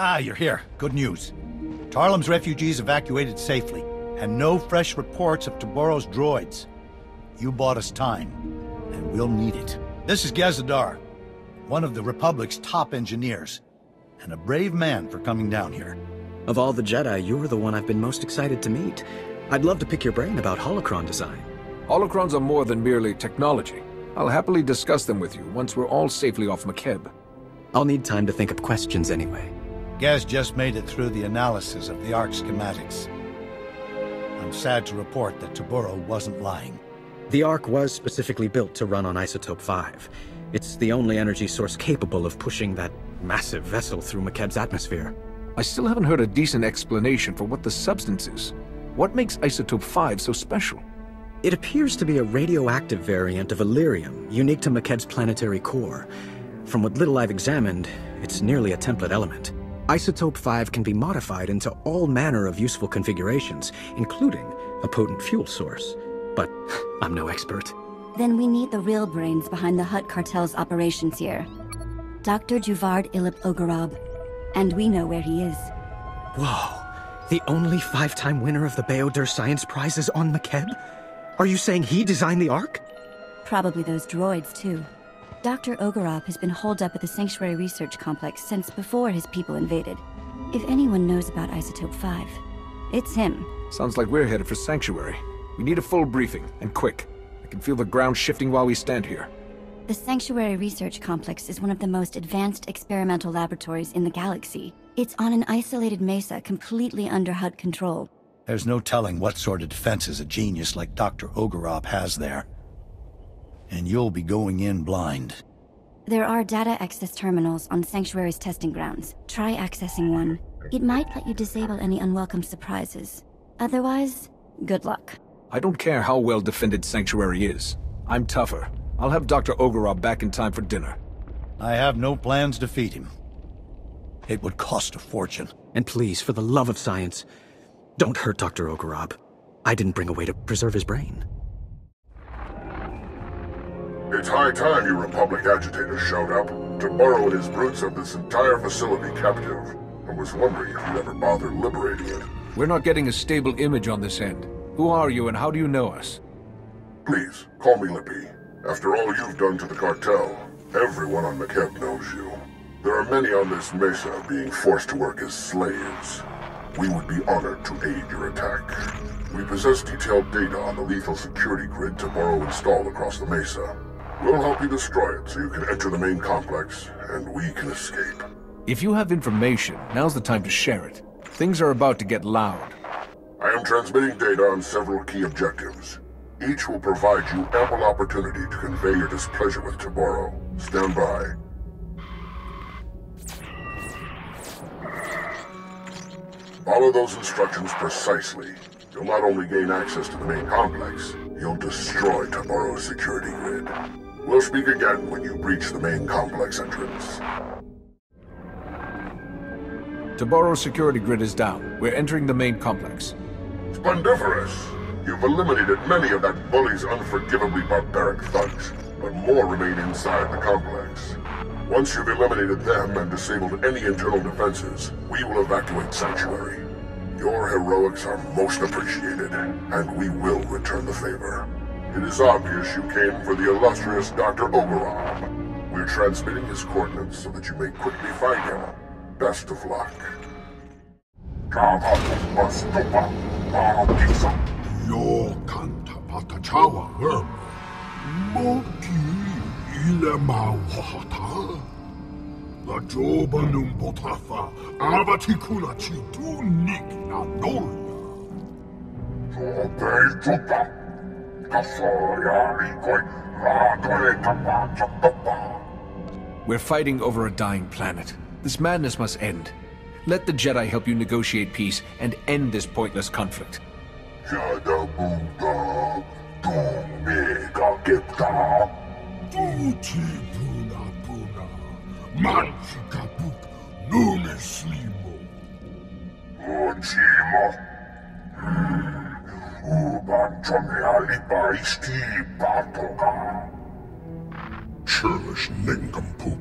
Ah, you're here. Good news. Tarlem's refugees evacuated safely, and no fresh reports of Taboros droids. You bought us time, and we'll need it. This is Gazadar, one of the Republic's top engineers, and a brave man for coming down here. Of all the Jedi, you're the one I've been most excited to meet. I'd love to pick your brain about holocron design. Holocrons are more than merely technology. I'll happily discuss them with you once we're all safely off Makeb. I'll need time to think of questions anyway. Gaz just made it through the analysis of the ARC schematics. I'm sad to report that Taboro wasn't lying. The ARC was specifically built to run on Isotope 5. It's the only energy source capable of pushing that massive vessel through Makeb's atmosphere. I still haven't heard a decent explanation for what the substance is. What makes Isotope 5 so special? It appears to be a radioactive variant of Illyrium, unique to Makeb's planetary core. From what little I've examined, it's nearly a template element. Isotope 5 can be modified into all manner of useful configurations, including a potent fuel source. But I'm no expert. Then we need the real brains behind the Hutt Cartel's operations here. Dr. Juvard Ilip Oggurobb. And we know where he is. Whoa. The only 5-time winner of the Beodur Science Prizes on Makeb? Are you saying he designed the ARC? Probably those droids, too. Dr. Oggurobb has been holed up at the Sanctuary Research Complex since before his people invaded. If anyone knows about Isotope 5, it's him. Sounds like we're headed for Sanctuary. We need a full briefing, and quick. I can feel the ground shifting while we stand here. The Sanctuary Research Complex is one of the most advanced experimental laboratories in the galaxy. It's on an isolated mesa completely under Hutt control. There's no telling what sort of defenses a genius like Dr. Oggurobb has there. And you'll be going in blind. There are data access terminals on Sanctuary's testing grounds. Try accessing one. It might let you disable any unwelcome surprises. Otherwise, good luck. I don't care how well defended Sanctuary is. I'm tougher. I'll have Dr. Oggurobb back in time for dinner. I have no plans to feed him. It would cost a fortune. And please, for the love of science, don't hurt Dr. Oggurobb. I didn't bring a way to preserve his brain. It's high time you Republic agitators showed up. Taboro and his brutes have this entire facility captive. I was wondering if you'd ever bother liberating it. We're not getting a stable image on this end. Who are you and how do you know us? Please, call me Lippy. After all you've done to the cartel, everyone on Makeb knows you. There are many on this mesa being forced to work as slaves. We would be honored to aid your attack. We possess detailed data on the lethal security grid Taboro installed across the mesa. We'll help you destroy it so you can enter the main complex, and we can escape. If you have information, now's the time to share it. Things are about to get loud. I am transmitting data on several key objectives. Each will provide you ample opportunity to convey your displeasure with Taboro. Stand by. Follow those instructions precisely. You'll not only gain access to the main complex, you'll destroy Taboro's security grid. We'll speak again when you breach the main complex entrance. Taboro's security grid is down. We're entering the main complex. Splendiferous! You've eliminated many of that bully's unforgivably barbaric thugs, but more remain inside the complex. Once you've eliminated them and disabled any internal defenses, we will evacuate Sanctuary. Your heroics are most appreciated, and we will return the favor. It is obvious you came for the illustrious Dr. Oggurobb. We're transmitting his coordinates so that you may quickly find him. Best of luck. We're fighting over a dying planet. This madness must end. Let the Jedi help you negotiate peace and end this pointless conflict. Churlish nincompoop.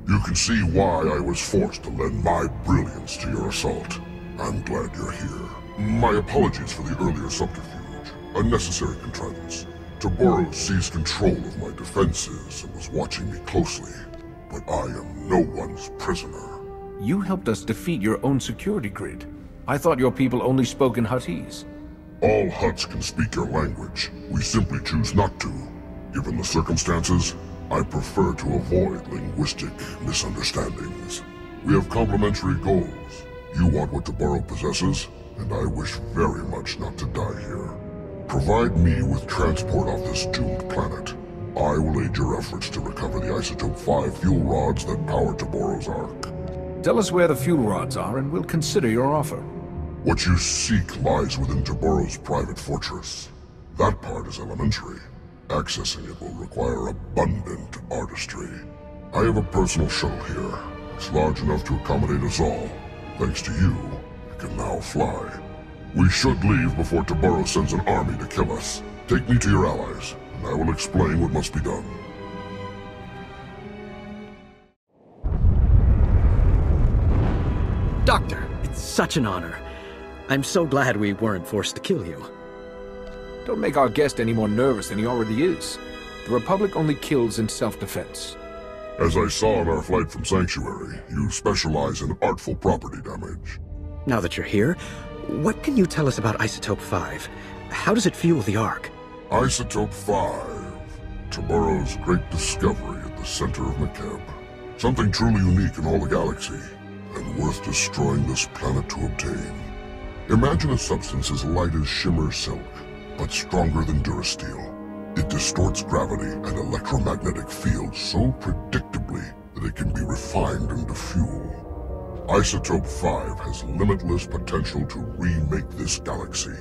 You can see why I was forced to lend my brilliance to your assault. I'm glad you're here. My apologies for the earlier subterfuge. A necessary contrivance. Toboro seized control of my defenses and was watching me closely. But I am no one's prisoner. You helped us defeat your own security grid. I thought your people only spoke in Huttese. All Hutts can speak your language. We simply choose not to. Given the circumstances, I prefer to avoid linguistic misunderstandings. We have complementary goals. You want what Toboro possesses, and I wish very much not to die here. Provide me with transport off this doomed planet. I will aid your efforts to recover the Isotope 5 fuel rods that power Toboro's Ark. Tell us where the fuel rods are and we'll consider your offer. What you seek lies within Toboro's private fortress. That part is elementary. Accessing it will require abundant artistry. I have a personal shuttle here. It's large enough to accommodate us all. Thanks to you, it can now fly. We should leave before Toboro sends an army to kill us. Take me to your allies, and I will explain what must be done. Doctor, it's such an honor. I'm so glad we weren't forced to kill you. Don't make our guest any more nervous than he already is. The Republic only kills in self-defense. As I saw on our flight from Sanctuary, you specialize in artful property damage. Now that you're here, what can you tell us about Isotope 5? How does it fuel the Ark? Isotope 5. Toboro's great discovery at the center of McKeb. Something truly unique in all the galaxy, and worth destroying this planet to obtain. Imagine a substance as light as shimmer silk, but stronger than Durasteel. It distorts gravity and electromagnetic fields so predictably that it can be refined into fuel. Isotope 5 has limitless potential to remake this galaxy.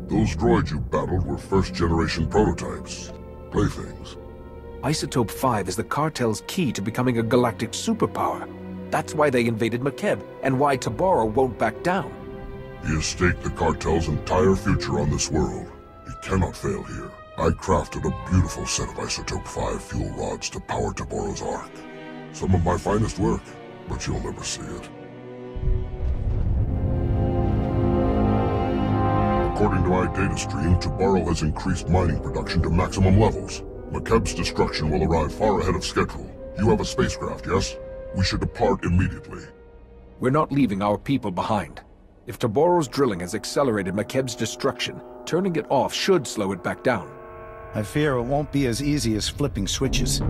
Those droids you battled were first-generation prototypes, playthings. Isotope 5 is the cartel's key to becoming a galactic superpower. That's why they invaded McKeb, and why Toboro won't back down. He has staked the cartel's entire future on this world. He cannot fail here. I crafted a beautiful set of Isotope 5 fuel rods to power Toboro's Ark. Some of my finest work, but you'll never see it. According to my data stream, Toboro has increased mining production to maximum levels. McKeb's destruction will arrive far ahead of schedule. You have a spacecraft, yes? We should depart immediately. We're not leaving our people behind. If Toboro's drilling has accelerated McKeb's destruction, turning it off should slow it back down. I fear it won't be as easy as flipping switches.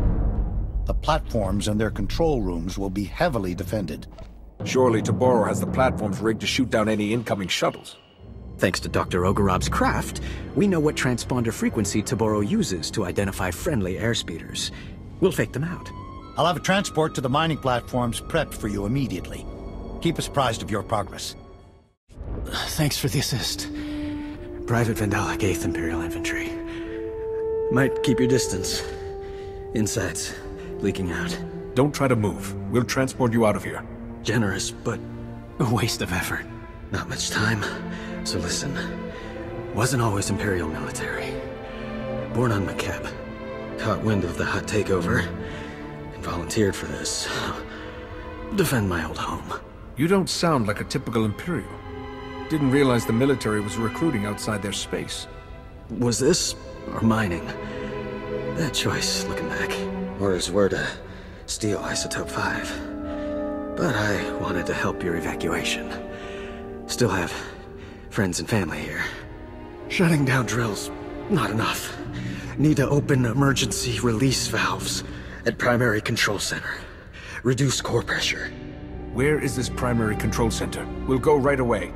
The platforms and their control rooms will be heavily defended. Surely Toboro has the platforms rigged to shoot down any incoming shuttles. Thanks to Dr. Oggurobb's craft, we know what transponder frequency Toboro uses to identify friendly airspeeders. We'll fake them out. I'll have a transport to the mining platforms prepped for you immediately. Keep us apprised of your progress. Thanks for the assist. Private Vendelic 8th Imperial Infantry. Might keep your distance. Insides leaking out. Don't try to move. We'll transport you out of here. Generous, but a waste of effort. Not much time, so listen. Wasn't always Imperial military. Born on McKeb. Caught wind of the Hutt takeover, and volunteered for this. Defend my old home. You don't sound like a typical Imperial. Didn't realize the military was recruiting outside their space. Was this, or mining? Bad choice, looking back. Orders were to steal Isotope 5. But I wanted to help your evacuation. Still have friends and family here. Shutting down drills, not enough. Need to open emergency release valves at primary control center. Reduce core pressure. Where is this primary control center? We'll go right away.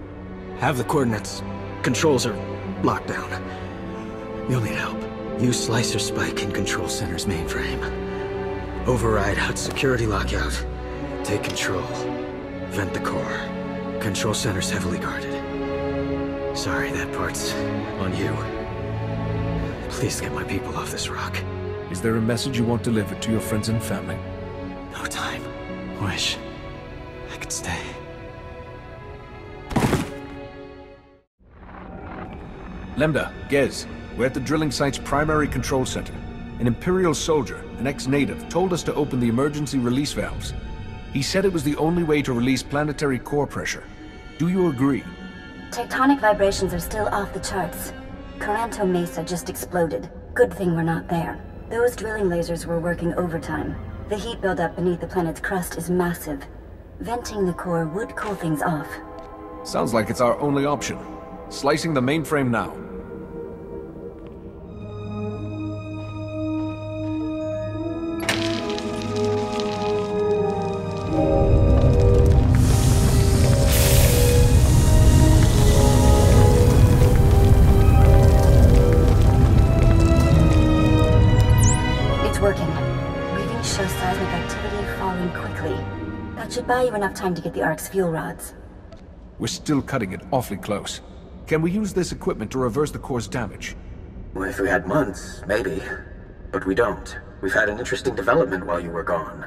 Have the coordinates. Controls are locked down. You'll need help. Use Slicer Spike in Control Center's mainframe. Override Hutt security lockout. Take control. Vent the core. Control Center's heavily guarded. Sorry, that part's on you. Please get my people off this rock. Is there a message you want delivered to your friends and family? No time. Wish I could stay. Lambda, Gez, we're at the drilling site's primary control center. An Imperial soldier, an ex-native, told us to open the emergency release valves. He said it was the only way to release planetary core pressure. Do you agree? Tectonic vibrations are still off the charts. Coranto Mesa just exploded. Good thing we're not there. Those drilling lasers were working overtime. The heat buildup beneath the planet's crust is massive. Venting the core would cool things off. Sounds like it's our only option. Slicing the mainframe now. Should buy you enough time to get the Ark's fuel rods. We're still cutting it awfully close. Can we use this equipment to reverse the core's damage? Well, if we had months, maybe. But we don't. We've had an interesting development while you were gone.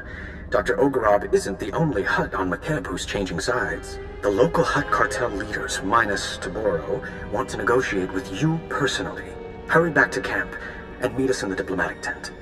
Dr. Oggurobb isn't the only Hutt on McKeb who's changing sides. The local Hutt Cartel leaders, minus Taboro, want to negotiate with you personally. Hurry back to camp and meet us in the diplomatic tent.